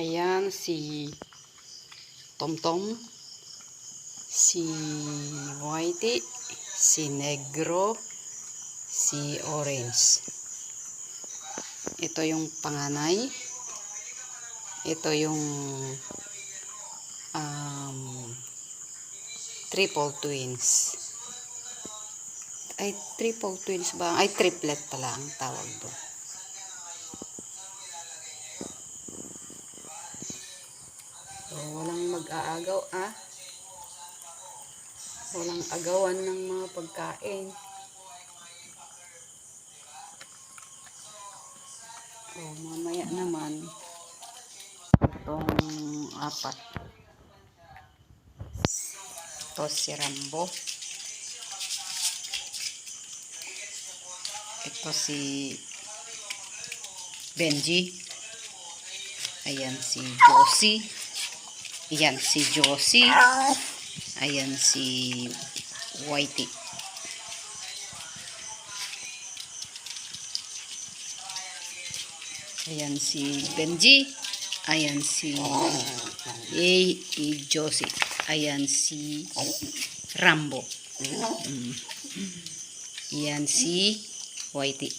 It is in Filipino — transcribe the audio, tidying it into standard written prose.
Ayan si Tomtom, si Whitey, si Negro, si Orange. Ito yung panganay. Ito yung triple twins. Ay, triple twins ba? Ay, triplet pala ang tawag doon. So, walang mag-aagaw, walang agawan ng mga pagkain. So, mamaya naman, itong apat. Ito si Rambo. Ito si Benji. Ayan si Josie. Ayan si Josie. Ayan si Whitey. Ayan si Benji. Ayan si Josie. Ayan si Rambo. Ayan si Whitey.